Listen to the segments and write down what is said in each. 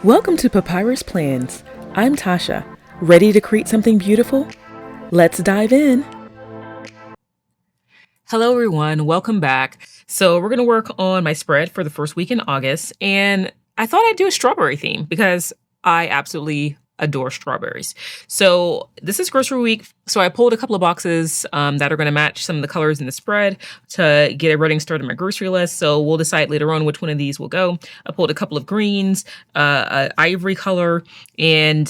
Welcome to Papyrus Plans. I'm Tasha. Ready to create something beautiful? Let's dive in. Hello everyone, welcome back. So we're going to work on my spread for the first week in August, and I thought I'd do a strawberry theme because I absolutely adore strawberries. So this is grocery week, so I pulled a couple of boxes that are going to match some of the colors in the spread to get a running start on my grocery list. So we'll decide later on which one of these will go. I pulled a couple of greens, ivory color, and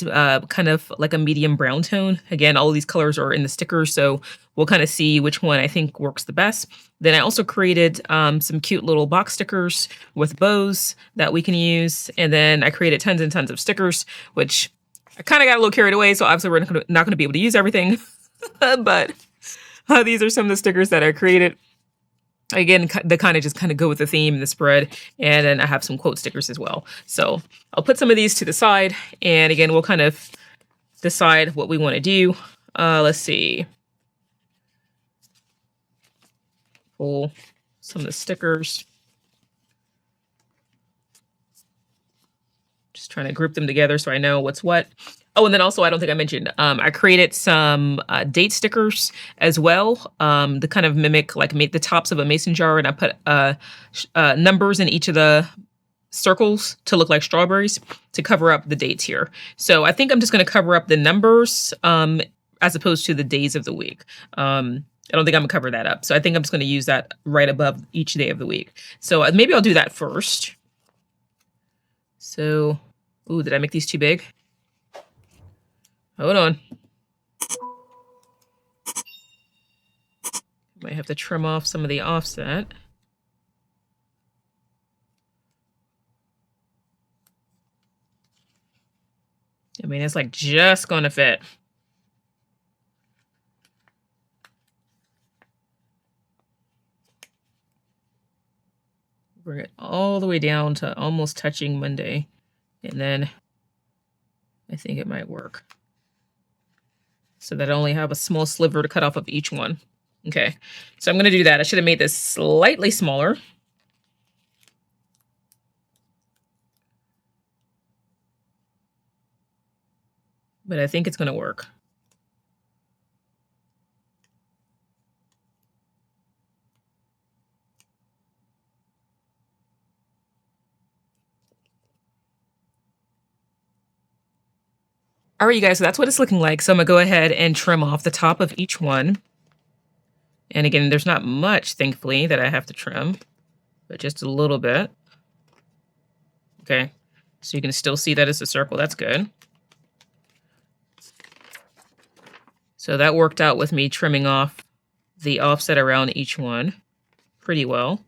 kind of like a medium brown tone. Again, all of these colors are in the stickers, so we'll kind of see which one I think works the best. Then I also created some cute little box stickers with bows that we can use. And then I created tons and tons of stickers, which I kind of got a little carried away. So obviously we're not going to be able to use everything. But these are some of the stickers that I created. Again, they kind of go with the theme and the spread. And then I have some quote stickers as well. So I'll put some of these to the side. And again, we'll kind of decide what we want to do. Let's see. Pull some of the stickers. Just trying to group them together so I know what's what. Oh, and then also, I don't think I mentioned, I created some date stickers as well to kind of mimic, like, the tops of a mason jar, and I put numbers in each of the circles to look like strawberries to cover up the dates here. So I think I'm just going to cover up the numbers as opposed to the days of the week. I don't think I'm gonna cover that up. So I think I'm just gonna use that right above each day of the week. So maybe I'll do that first. So, ooh, did I make these too big? Hold on. Might have to trim off some of the offset. I mean, it's like just gonna fit. Bring it all the way down to almost touching Monday. And then I think it might work. So that I only have a small sliver to cut off of each one. Okay, so I'm going to do that. I should have made this slightly smaller. But I think it's going to work. All right, you guys, so that's what it's looking like. So I'm gonna go ahead and trim off the top of each one. And again, there's not much, thankfully, that I have to trim, but just a little bit. Okay, so you can still see that it's a circle. That's good. So that worked out with me trimming off the offset around each one pretty well.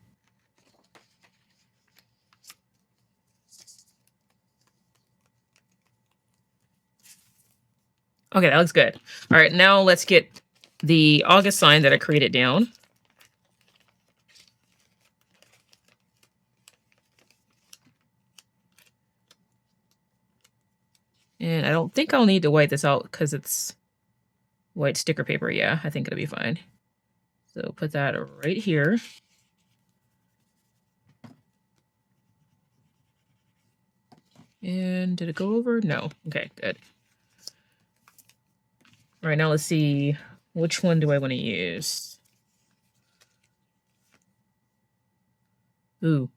Okay, that looks good. All right, now let's get the August sign that I created down. And I don't think I'll need to white this out because it's white sticker paper. Yeah, I think it'll be fine. So put that right here. And did it go over? No. Okay, good. All right, now let's see, which one do I want to use? Ooh,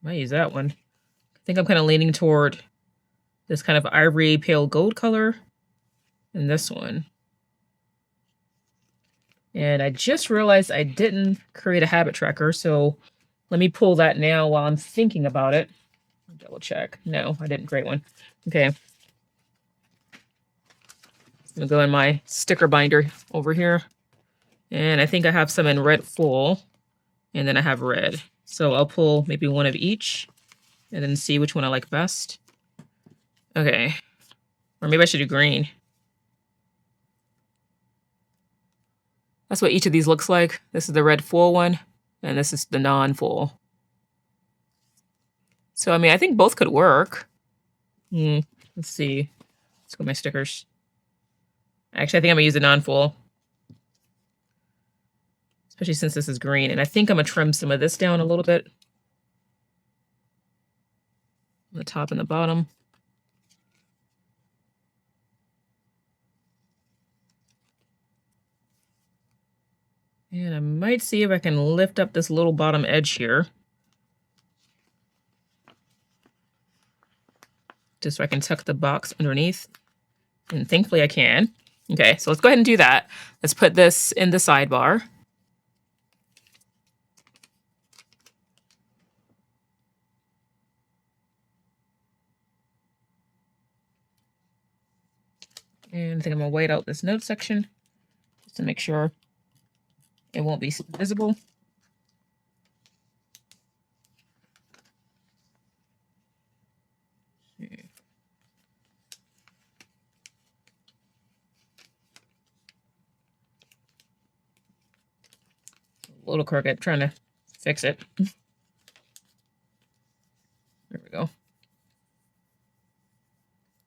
might use that one. I think I'm kind of leaning toward this kind of ivory pale gold color and this one. And I just realized I didn't create a habit tracker, so let me pull that now while I'm thinking about it. Double check. No, I didn't create one. Okay. I'm gonna go in my sticker binder over here. And I think I have some in red full. And then I have red. So I'll pull maybe one of each and then see which one I like best. Okay. Or maybe I should do green. That's what each of these looks like. This is the red full one. And this is the non-full. So, I mean, I think both could work. Let's see. Let's go my stickers. Actually, I think I'm going to use a non-full. Especially since this is green. And I think I'm going to trim some of this down a little bit. the top and the bottom. And I might see if I can lift up this little bottom edge here, just so I can tuck the box underneath. And thankfully I can. Okay, so let's go ahead and do that. Let's put this in the sidebar. And I think I'm gonna white out this note section just to make sure it won't be visible. A little crooked, trying to fix it. There we go.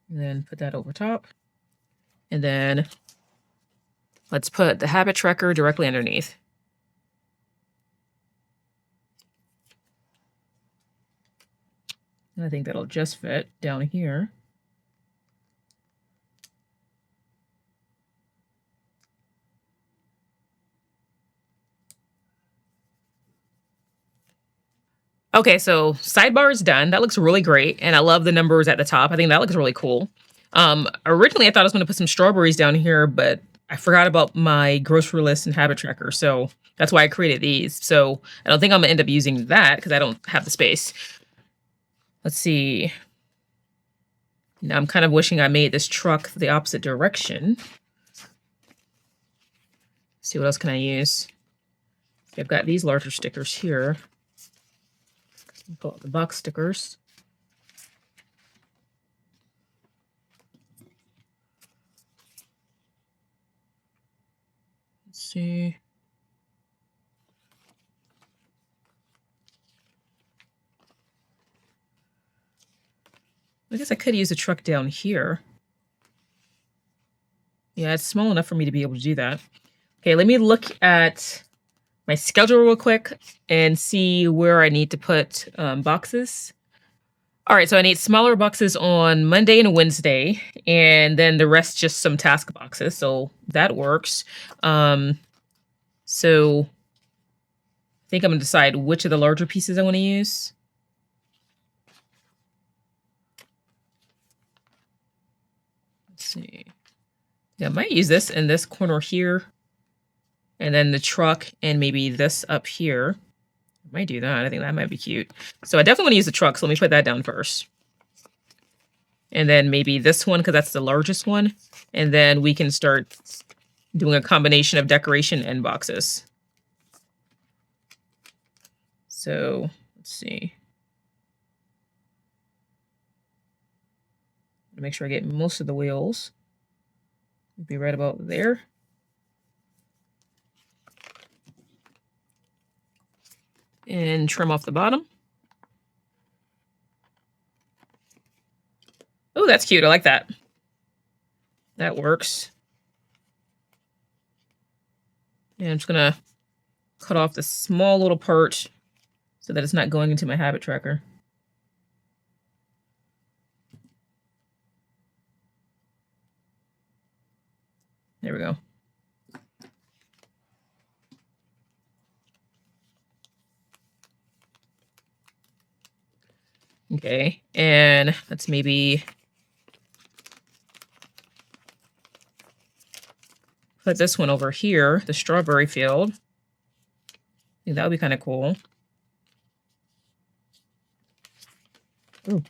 And then put that over top. And then let's put the habit tracker directly underneath. And I think that'll just fit down here. Okay, so sidebar is done. That looks really great. And I love the numbers at the top. I think that looks really cool. Originally, I thought I was going to put some strawberries down here, but I forgot about my grocery list and habit tracker. So that's why I created these. So I don't think I'm going to end up using that because I don't have the space. Let's see. Now I'm kind of wishing I made this truck the opposite direction. Let's see, what else can I use? I've got these larger stickers here. Pull out the box stickers. Let's see. I guess I could use a truck down here. Yeah, it's small enough for me to be able to do that. Okay, let me look at my schedule real quick and see where I need to put boxes. All right, so I need smaller boxes on Monday and Wednesday, and then the rest just some task boxes. So that works. So I think I'm gonna decide which of the larger pieces I want to use. Let's see. Yeah, I might use this in this corner here. And then the truck and maybe this up here. I might do that. I think that might be cute. So I definitely want to use the truck. So let me put that down first. And then maybe this one, because that's the largest one. And then we can start doing a combination of decoration and boxes. So let's see. Make sure I get most of the wheels. Be right about there. And trim off the bottom. Oh, that's cute. I like that. That works. And I'm just going to cut off the small little part so that it's not going into my habit tracker. There we go. Okay, and let's maybe put this one over here, the strawberry field. I think that would be kind of cool. Ooh.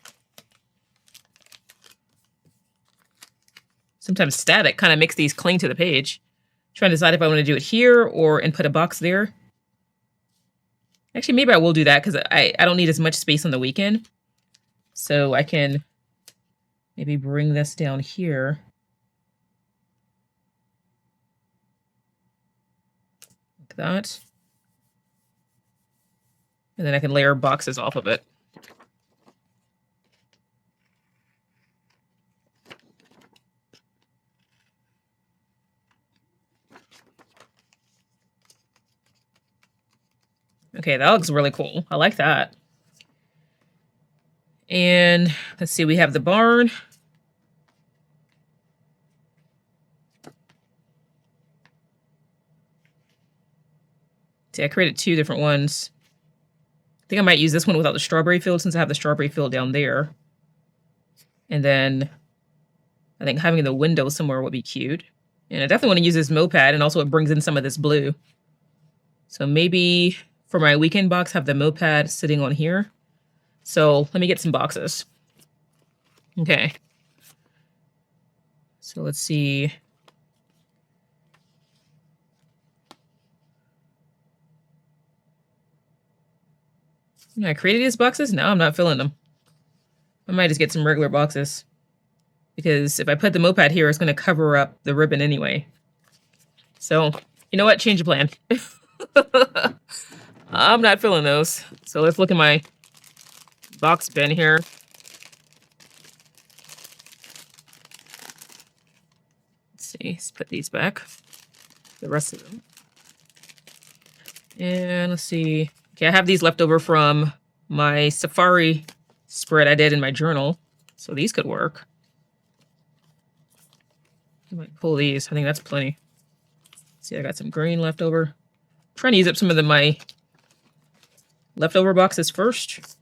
Sometimes static kind of makes these cling to the page. Trying to decide if I want to do it here or and put a box there. Actually, maybe I will do that because I don't need as much space on the weekend. So I can maybe bring this down here. Like that. And then I can layer boxes off of it. Okay, that looks really cool. I like that. And let's see, we have the barn. See, I created 2 different ones. I think I might use this one without the strawberry field since I have the strawberry field down there. And then I think having the window somewhere would be cute. And I definitely want to use this moped, and also it brings in some of this blue. So maybe for my weekend box, have the moped sitting on here. So let me get some boxes. Okay. So let's see. I created these boxes. Now I'm not filling them. I might just get some regular boxes. Because if I put the moped here, it's going to cover up the ribbon anyway. So, you know what? Change of plan. I'm not filling those. So let's look at my box bin here. Let's see. Let's put these back. The rest of them. And let's see. Okay, I have these left over from my safari spread I did in my journal. So these could work. I might pull these. I think that's plenty. See, I got some green left over. I'm trying to use up some of my leftover boxes first.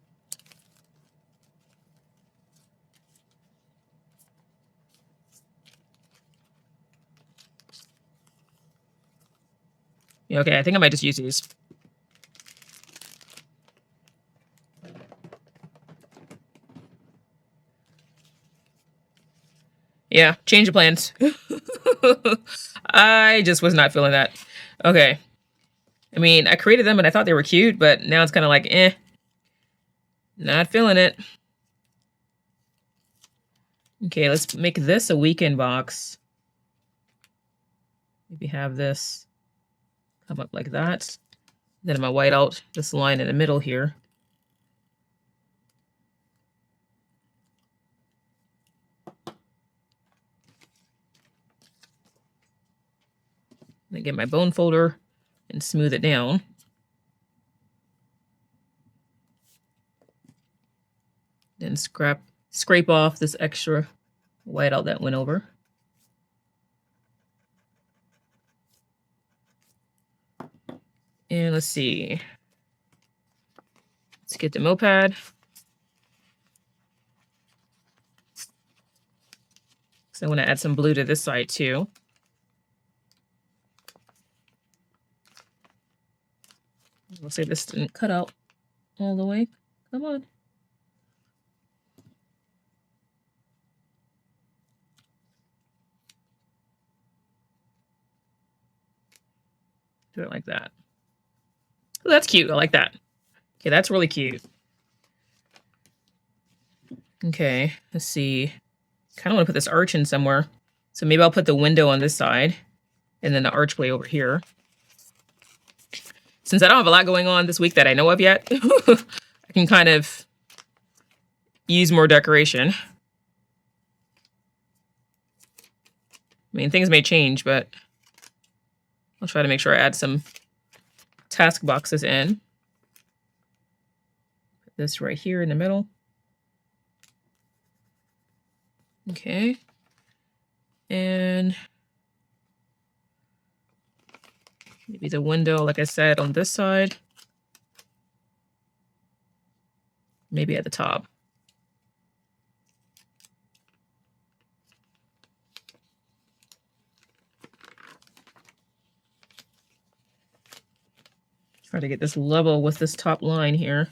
Yeah, okay, I think I might just use these. Yeah, change of plans. I just was not feeling that. Okay. I mean, I created them and I thought they were cute, but now it's kind of like, eh. Not feeling it. Okay, let's make this a weekend box. Maybe have this come up like that. Then I'm going to white out this line in the middle here. Then get my bone folder and smooth it down. Then scrape off this extra whiteout that went over. And let's see. Let's get the moped. So I want to add some blue to this side too. Looks like this didn't cut out all the way. Come on. Do it like that. Oh, that's cute. I like that. Okay, that's really cute. Okay, let's see. Kind of want to put this arch in somewhere. So maybe I'll put the window on this side and then the archway over here. Since I don't have a lot going on this week that I know of yet, I can kind of use more decoration. I mean, things may change, but I'll try to make sure I add some task boxes in. Put this right here in the middle. Okay. And maybe the window, like I said, on this side. Maybe at the top. Try to get this level with this top line here.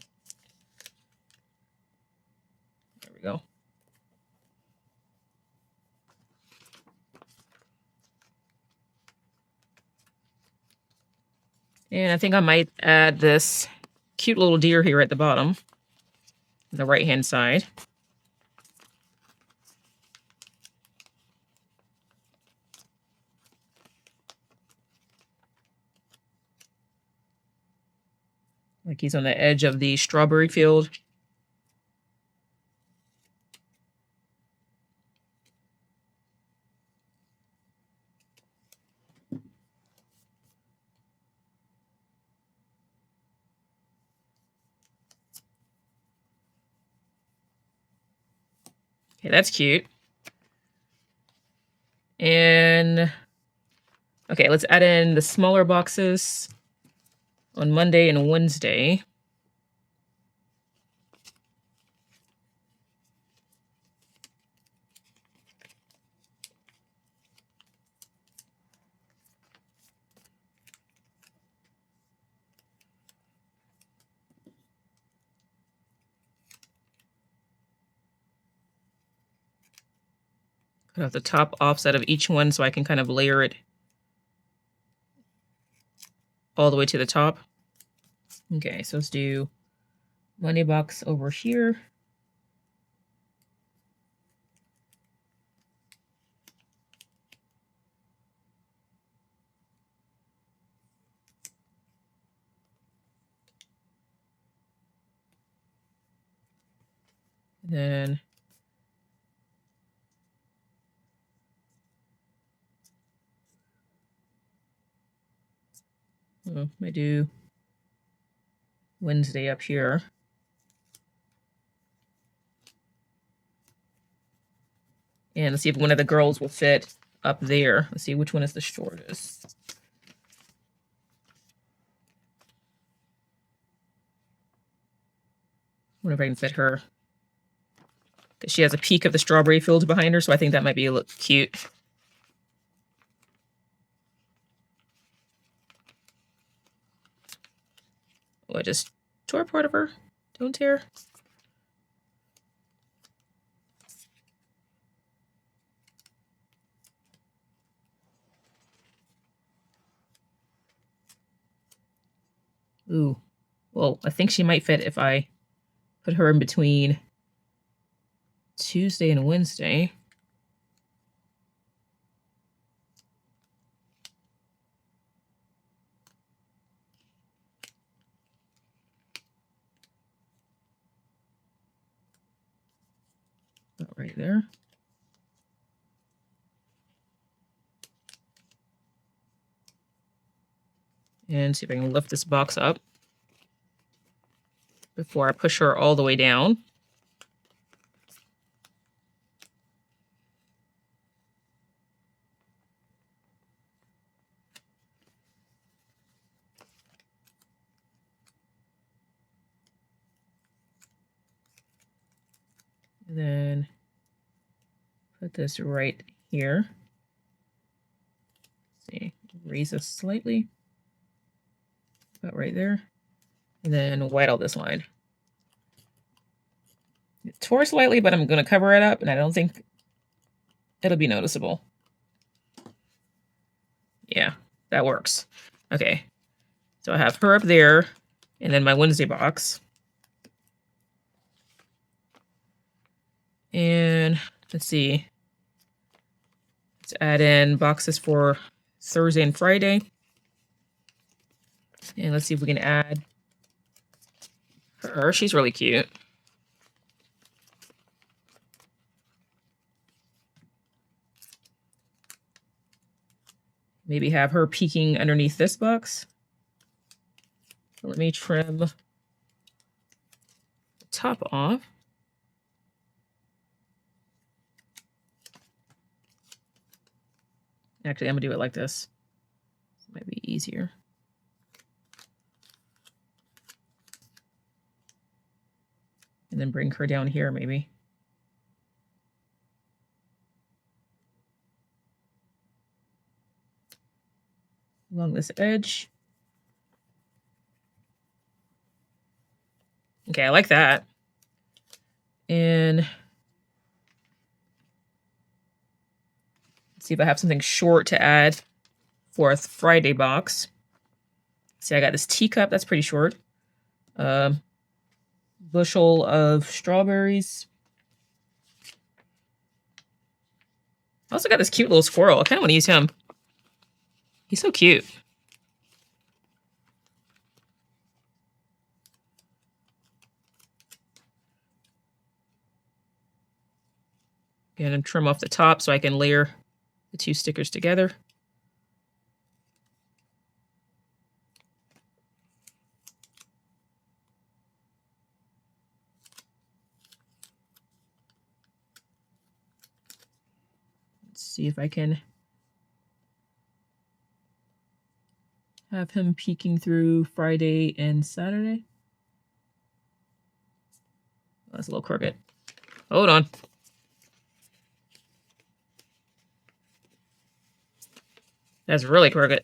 There we go. And I think I might add this cute little deer here at the bottom, the right-hand side. Like he's on the edge of the strawberry field. Okay, that's cute. And okay, let's add in the smaller boxes on Monday and Wednesday. Cut off the top offset of each one so I can kind of layer it all the way to the top. Okay, so let's do Monday box over here. Then I do Wednesday up here. And let's see if one of the girls will fit up there. Let's see which one is the shortest. I wonder if I can fit her. Because she has a peak of the strawberry field behind her, so I think that might be a look cute. Oh, I just tore part of her. Don't tear. Ooh. Well, I think she might fit if I put her in between Tuesday and Wednesday. About right there. And see if I can lift this box up before I push her all the way down. And then put this right here. Let's see, raise this slightly. About right there. And then white all this line. It tore slightly, but I'm going to cover it up, and I don't think it'll be noticeable. Yeah, that works. Okay, so I have her up there, and then my Wednesday box. And let's see. Let's add in boxes for Thursday and Friday. And let's see if we can add her. She's really cute. Maybe have her peeking underneath this box. So let me trim the top off. Actually, I'm gonna do it like this. This might be easier. And then bring her down here, maybe. Along this edge. Okay, I like that. And let's see if I have something short to add for a Friday box. See, I got this teacup, that's pretty short. Bushel of strawberries. I also got this cute little squirrel. I kind of want to use him. He's so cute. And trim off the top so I can layer the two stickers together. Let's see if I can have him peeking through Friday and Saturday. Oh, that's a little crooked. Hold on. That's really crooked.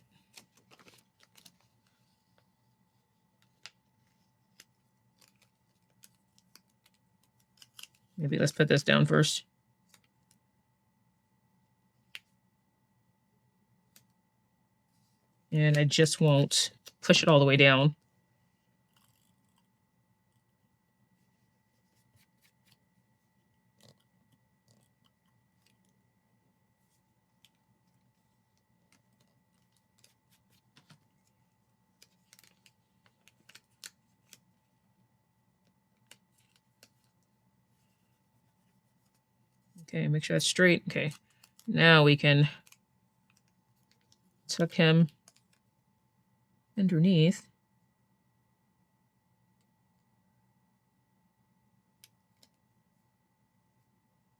Maybe let's put this down first. And I just won't push it all the way down. Okay, make sure that's straight. Okay, now we can tuck him underneath.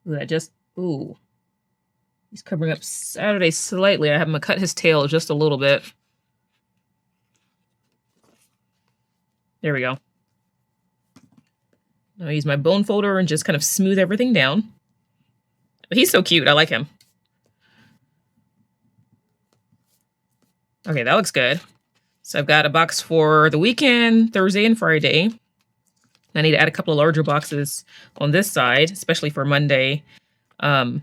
Ooh, ooh. He's covering up Saturday slightly. I have him cut his tail just a little bit. There we go. Now I use my bone folder and just kind of smooth everything down. But he's so cute. I like him. Okay, that looks good. So I've got a box for the weekend, Thursday and Friday. I need to add a couple of larger boxes on this side, especially for Monday. And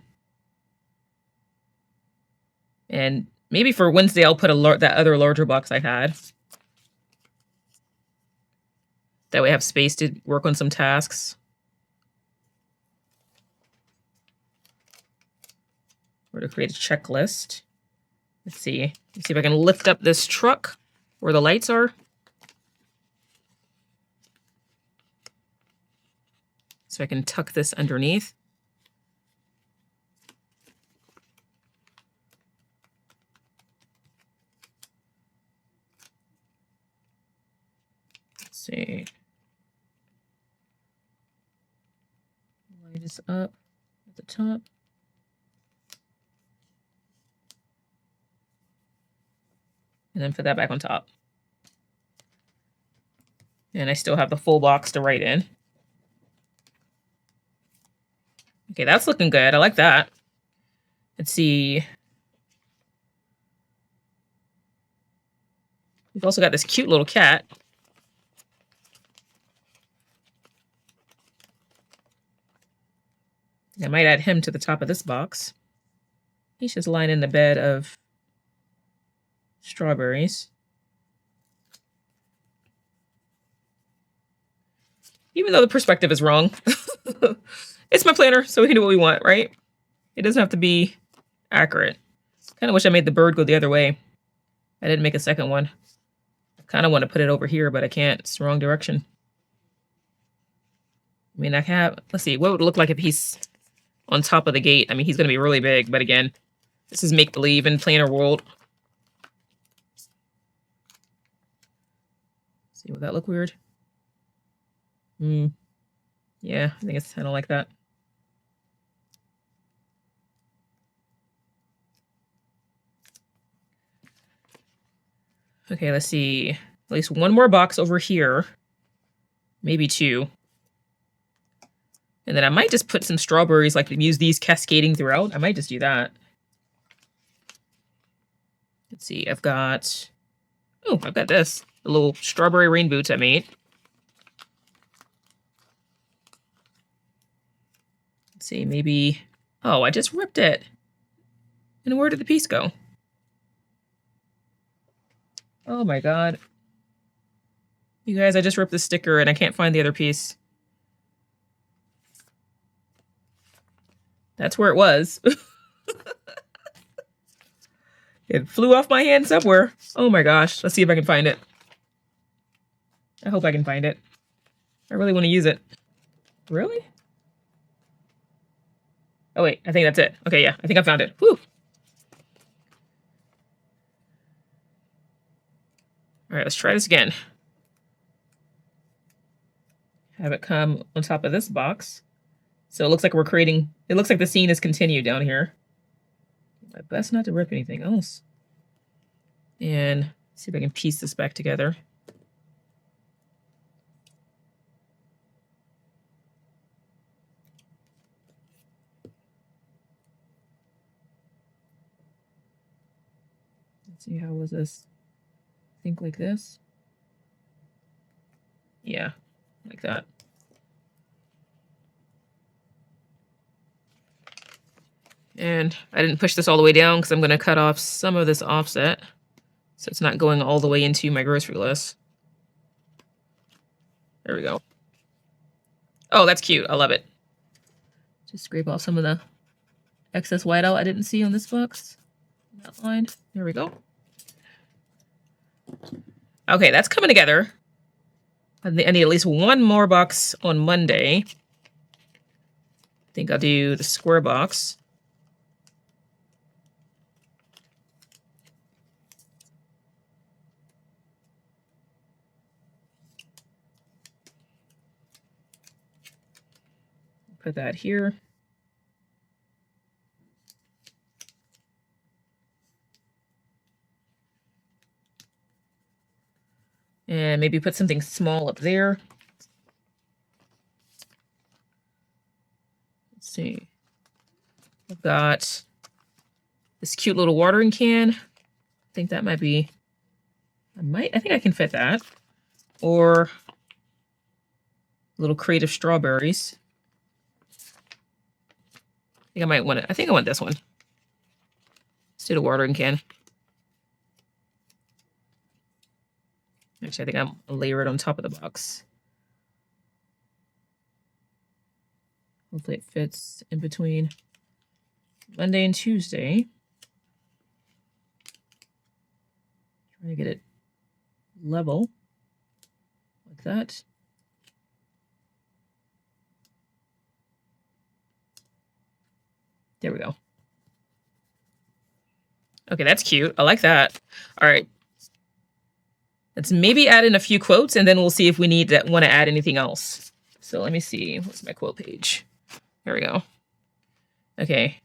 maybe for Wednesday, I'll put that other larger box I had. That way I have space to work on some tasks. Or to create a checklist. Let's see if I can lift up this truck where the lights are. So I can tuck this underneath. Let's see. Light is up at the top. And then put that back on top. And I still have the full box to write in. Okay, that's looking good. I like that. Let's see. We've also got this cute little cat. I might add him to the top of this box. He's just lying in the bed of strawberries. Even though the perspective is wrong. It's my planner, so we can do what we want, right? It doesn't have to be accurate. Kind of wish I made the bird go the other way. I didn't make a second one. I kind of want to put it over here, but I can't. It's the wrong direction. I mean, let's see, what would it look like if he's on top of the gate? I mean, he's going to be really big, but again, this is make-believe in planner world. See, would that look weird? Yeah, I think it's kind of like that. Okay, let's see. At least one more box over here. Maybe two. And then I might just put some strawberries, like use these cascading throughout. I might just do that. Let's see, I've got this. The little strawberry rain boots I made. Let's see, maybe... Oh, I just ripped it. And where did the piece go? Oh my god. You guys, I just ripped the sticker and I can't find the other piece. That's where it was. It flew off my hand somewhere. Oh my gosh. Let's see if I can find it. I hope I can find it. I really want to use it. Really? Oh wait, I think that's it. Okay, yeah, I think I found it. Whew. All right, let's try this again. Have it come on top of this box. So it looks like it looks like the scene is continued down here. My best not to rip anything else. And see if I can piece this back together. Let's see, how was this? Think like this. Yeah, like that. And I didn't push this all the way down because I'm going to cut off some of this offset so it's not going all the way into my grocery list. There we go. Oh, that's cute. I love it. Just scrape off some of the excess whiteout I didn't see on this box. That line. There we go. Okay, that's coming together. I need at least one more box on Monday. I think I'll do the square box. Put that here. And maybe put something small up there. Let's see. I've got this cute little watering can. I think that might be, I think I can fit that. Or little crate of strawberries. I think I might want it. I think I want this one. Let's do the watering can. Actually, I think I'll layer it on top of the box. Hopefully it fits in between Monday and Tuesday. Trying to get it level like that. There we go. Okay, that's cute. I like that. All right. Let's maybe add in a few quotes, and then we'll see if we want to add anything else. So let me see. What's my quote page? There we go. Okay.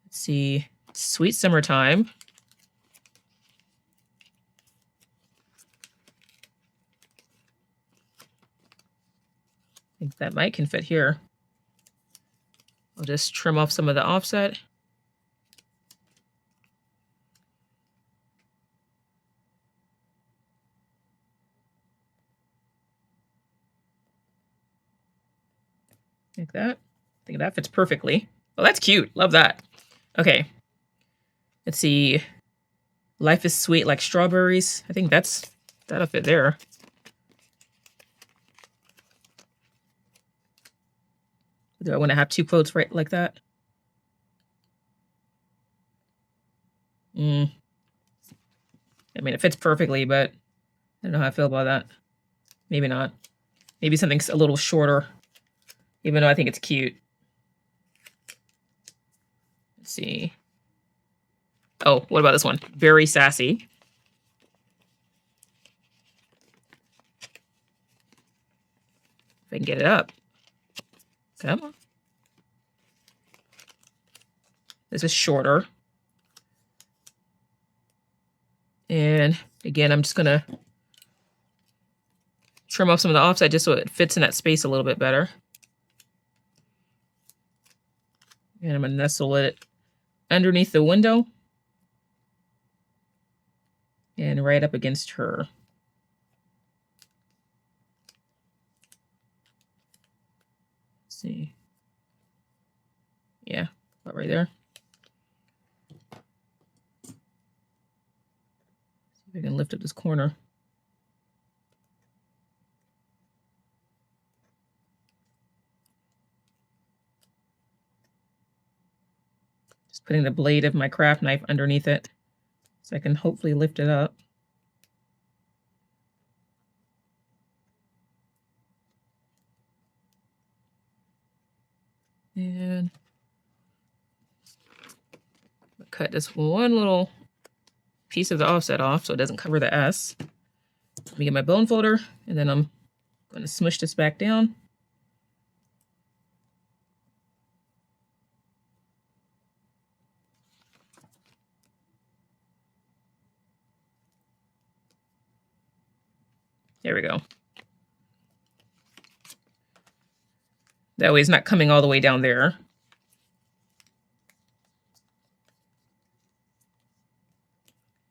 Let's see. Sweet summertime. I think that might can fit here. I'll just trim off some of the offset. Like that. I think that fits perfectly. Oh, that's cute. Love that. Okay. Let's see. Life is sweet like strawberries. I think that'll fit there. Do I want to have two quotes right like that? I mean, it fits perfectly, but I don't know how I feel about that. Maybe not. Maybe something's a little shorter, even though I think it's cute. Let's see. Oh, what about this one? Very sassy. If I can get it up. Come on. This is shorter. And again, I'm just going to trim off some of the offset just so it fits in that space a little bit better. And I'm going to nestle it underneath the window and right up against her. Let's see. Yeah, about right there. See if I can lift up this corner. Just putting the blade of my craft knife underneath it so I can hopefully lift it up. And cut this one little piece of the offset off so it doesn't cover the S. Let me get my bone folder, and then I'm going to smush this back down. There we go. That way it's not coming all the way down there.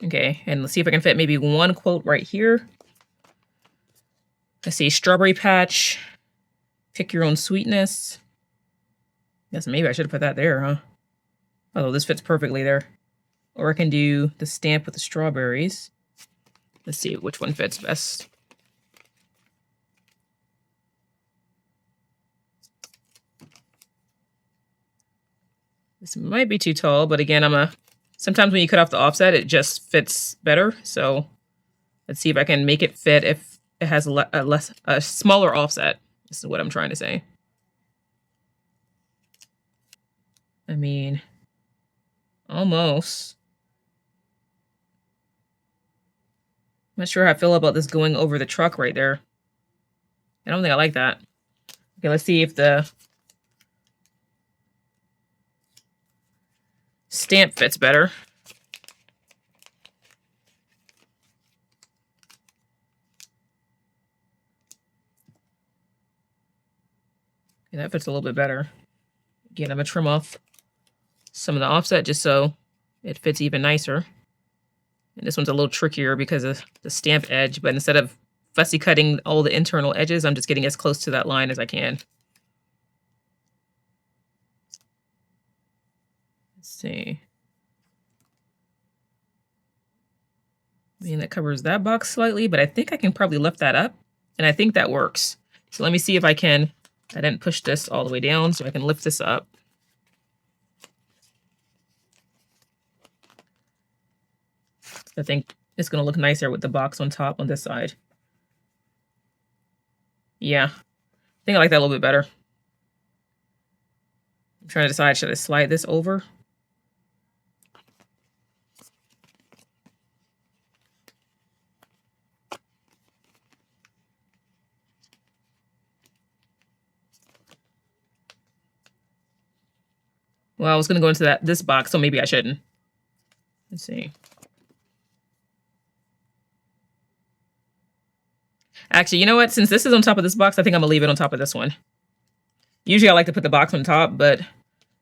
Okay, and let's see if I can fit maybe one quote right here. Let's see, strawberry patch, pick your own sweetness. Guess maybe I should have put that there, huh? Although this fits perfectly there. Or I can do the stamp with the strawberries. Let's see which one fits best. This might be too tall, but again, sometimes when you cut off the offset, it just fits better. So let's see if I can make it fit if it has a smaller offset. This is what I'm trying to say. I mean, almost. I'm not sure how I feel about this going over the truck right there. I don't think I like that. Okay, let's see if the stamp fits better. Okay, that fits a little bit better. Again, I'm gonna trim off some of the offset just so it fits even nicer. And this one's a little trickier because of the stamp edge, but instead of fussy cutting all the internal edges, I'm just getting as close to that line as I can. Let's see. I mean, that covers that box slightly, but I think I can probably lift that up, and I think that works. So let me see if I can. I didn't push this all the way down, so I can lift this up. I think it's going to look nicer with the box on top on this side. Yeah, I think I like that a little bit better. I'm trying to decide, should I slide this over? Well, I was going to go into this box, so maybe I shouldn't. Let's see. Actually, you know what? Since this is on top of this box, I think I'm going to leave it on top of this one. Usually I like to put the box on top, but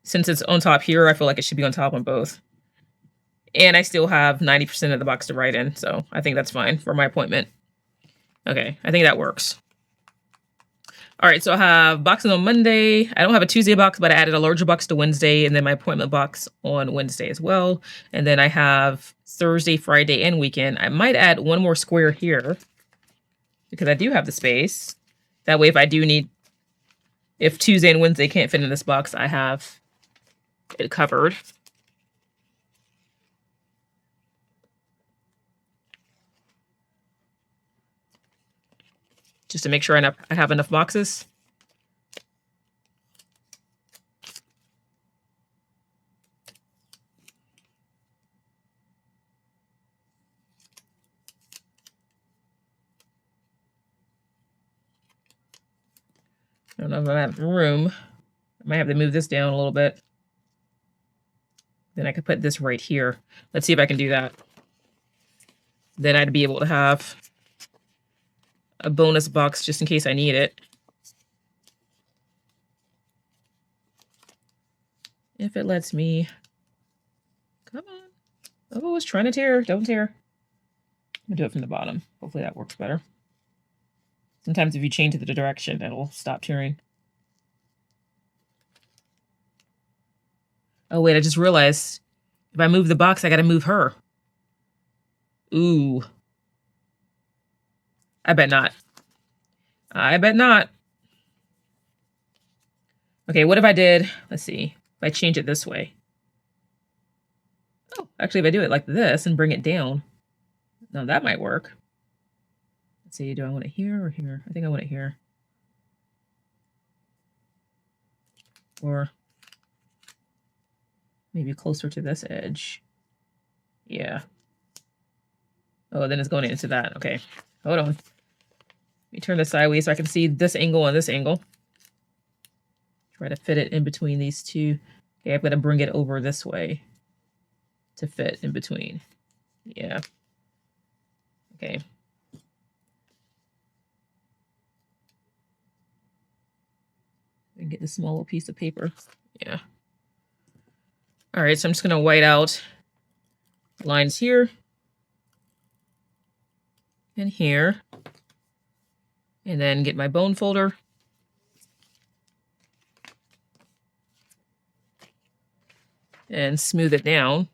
since it's on top here, I feel like it should be on top on both. And I still have 90% of the box to write in, so I think that's fine for my appointment. Okay, I think that works. All right, so I have boxing on Monday. I don't have a Tuesday box, but I added a larger box to Wednesday, and then my appointment box on Wednesday as well. And then I have Thursday, Friday, and weekend. I might add one more square here because I do have the space. That way, if I do need, if Tuesday and Wednesday can't fit in this box, I have it covered. Just to make sure I have enough boxes. I don't know if I have room. I might have to move this down a little bit. Then I could put this right here. Let's see if I can do that. Then I'd be able to have a bonus box just in case I need it. If it lets me. Come on. Oh, it's trying to tear. Don't tear. I'm gonna do it from the bottom. Hopefully that works better. Sometimes if you change the direction, it'll stop tearing. Oh, wait, I just realized if I move the box, I gotta move her. Ooh. I bet not. I bet not. Okay, what if I did, let's see, if I change it this way. Oh, actually, if I do it like this and bring it down, now that might work. Let's see, do I want it here or here? I think I want it here. Or maybe closer to this edge. Yeah. Oh, then it's going into that. Okay, hold on. Let me turn this sideways so I can see this angle and this angle. Try to fit it in between these two. Okay, I'm going to bring it over this way to fit in between. Yeah. Okay. And get this small little piece of paper. Yeah. All right, so I'm just gonna white out lines here and here. And then get my bone folder. And smooth it down.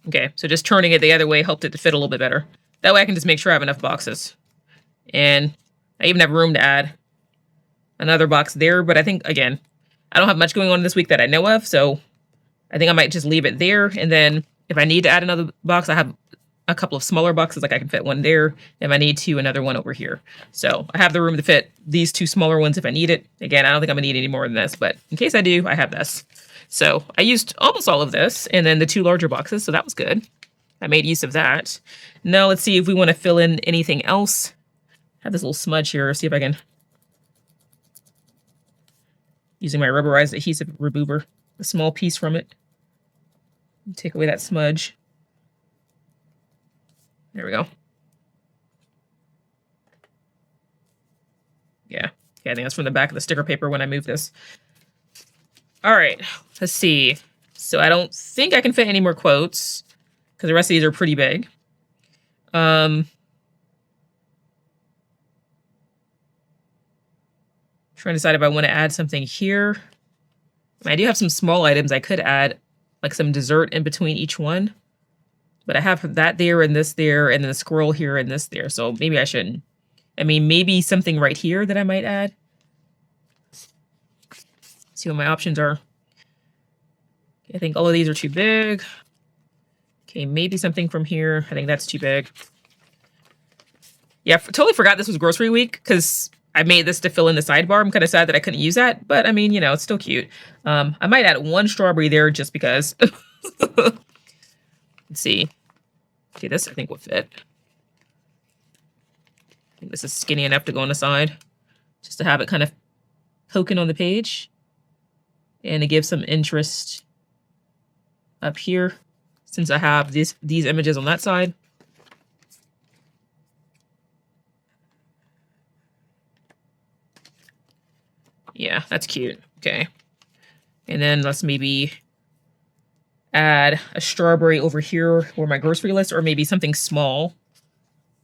Okay, so just turning it the other way helped it to fit a little bit better. That way I can just make sure I have enough boxes. And I even have room to add another box there, but I think, again, I don't have much going on this week that I know of, so I think I might just leave it there, and then if I need to add another box, I have a couple of smaller boxes, like I can fit one there. If I need to, another one over here. So I have the room to fit these two smaller ones if I need it. Again, I don't think I'm gonna need any more than this, but in case I do, I have this. So I used almost all of this, and then the two larger boxes, so that was good. I made use of that. Now let's see if we want to fill in anything else. I have this little smudge here. See if I can, using my rubberized adhesive remover, a small piece from it. Take away that smudge. There we go. Yeah. Okay, I think that's from the back of the sticker paper when I moved this. All right, let's see. So I don't think I can fit any more quotes because the rest of these are pretty big. Trying to decide if I want to add something here. I do have some small items I could add, like some dessert in between each one. But I have that there and this there, and then a squirrel here and this there. So maybe I shouldn't. I mean, maybe something right here that I might add. See what my options are. Okay, I think all of these are too big. Okay, maybe something from here. I think that's too big. Yeah, totally forgot this was grocery week because I made this to fill in the sidebar. I'm kind of sad that I couldn't use that, but I mean, you know, it's still cute. I might add one strawberry there just because. Let's see. Okay, this I think will fit. I think this is skinny enough to go on the side. Just to have it kind of poking on the page. And to give some interest up here. Since I have these images on that side. Yeah, that's cute. Okay. And then let's maybe add a strawberry over here for my grocery list, or maybe something small,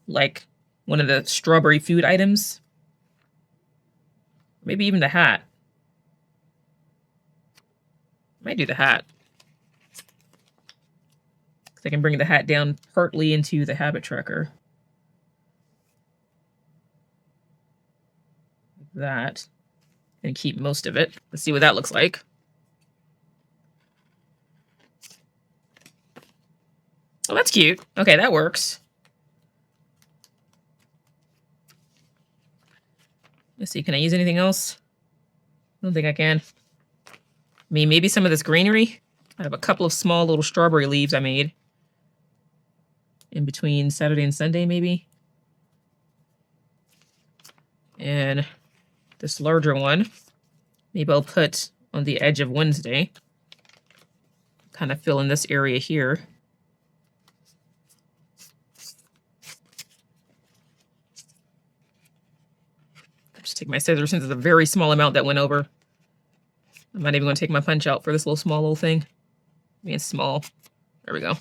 like one of the strawberry food items. Maybe even the hat. Might do the hat. I can bring the hat down partly into the habit tracker. Like that. And keep most of it. Let's see what that looks like. Oh, that's cute. Okay, that works. Let's see, can I use anything else? I don't think I can. I mean, maybe some of this greenery. I have a couple of small little strawberry leaves I made. In between Saturday and Sunday, maybe. And this larger one, maybe I'll put on the edge of Wednesday. Kind of fill in this area here. Just take my scissors since it's a very small amount that went over. I'm not even going to take my punch out for this small little thing. I mean, it's small. There we go.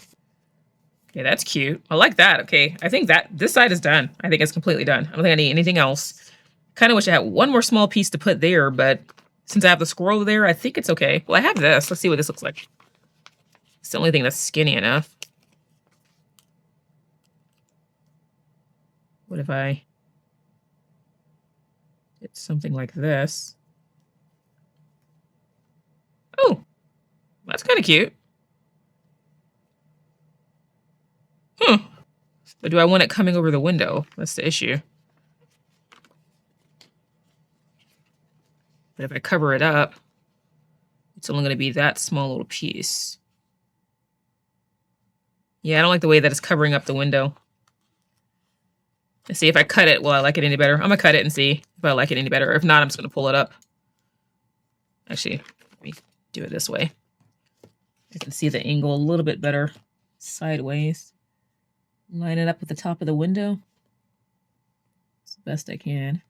Okay, that's cute. I like that. Okay, I think that this side is done. I think it's completely done. I don't think I need anything else. Kind of wish I had one more small piece to put there, but since I have the squirrel there, I think it's okay. Well, I have this. Let's see what this looks like. It's the only thing that's skinny enough. What if I did something like this? Oh, that's kind of cute. But do I want it coming over the window? That's the issue. But if I cover it up, it's only going to be that small little piece. Yeah, I don't like the way that it's covering up the window. Let's see if I cut it. Will I like it any better? I'm going to cut it and see if I like it any better. If not, I'm just going to pull it up. Actually, let me do it this way. I can see the angle a little bit better sideways. Line it up with the top of the window. best I can.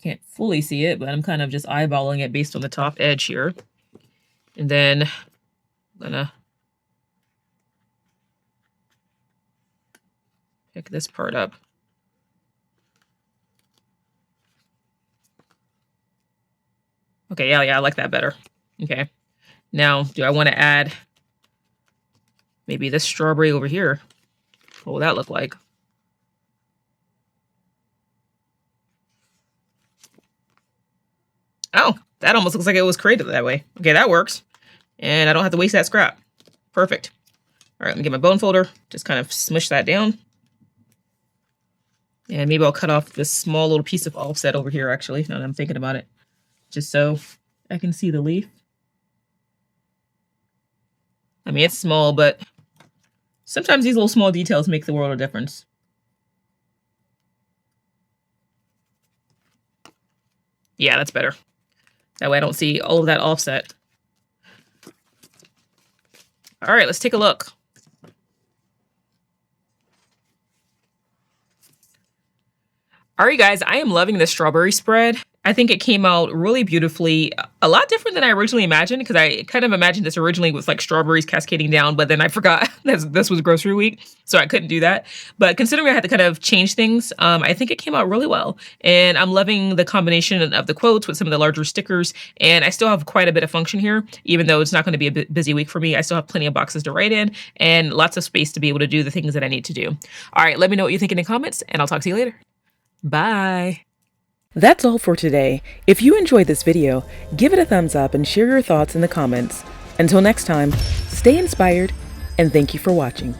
Can't fully see it, but I'm kind of just eyeballing it based on the top edge here. And then I'm gonna pick this part up. Okay, yeah, I like that better. Okay. Now, do I want to add maybe this strawberry over here? What would that look like? Oh, that almost looks like it was created that way. Okay, that works. And I don't have to waste that scrap. Perfect. All right, let me get my bone folder. Just kind of smush that down. And maybe I'll cut off this small little piece of offset over here, actually, now that I'm thinking about it. Just so I can see the leaf. I mean, it's small, but sometimes these little small details make the world of difference. Yeah, that's better. That way I don't see all of that offset. All right, let's take a look. All right, guys, I am loving this strawberry spread. I think it came out really beautifully, a lot different than I originally imagined, because I kind of imagined this originally with like strawberries cascading down, but then I forgot this was grocery week, so I couldn't do that. But considering I had to kind of change things, I think it came out really well. And I'm loving the combination of the quotes with some of the larger stickers, and I still have quite a bit of function here, even though it's not going to be a busy week for me. I still have plenty of boxes to write in and lots of space to be able to do the things that I need to do. All right, let me know what you think in the comments, and I'll talk to you later. Bye. That's all for today. If you enjoyed this video, give it a thumbs up and share your thoughts in the comments. Until next time, stay inspired, and thank you for watching.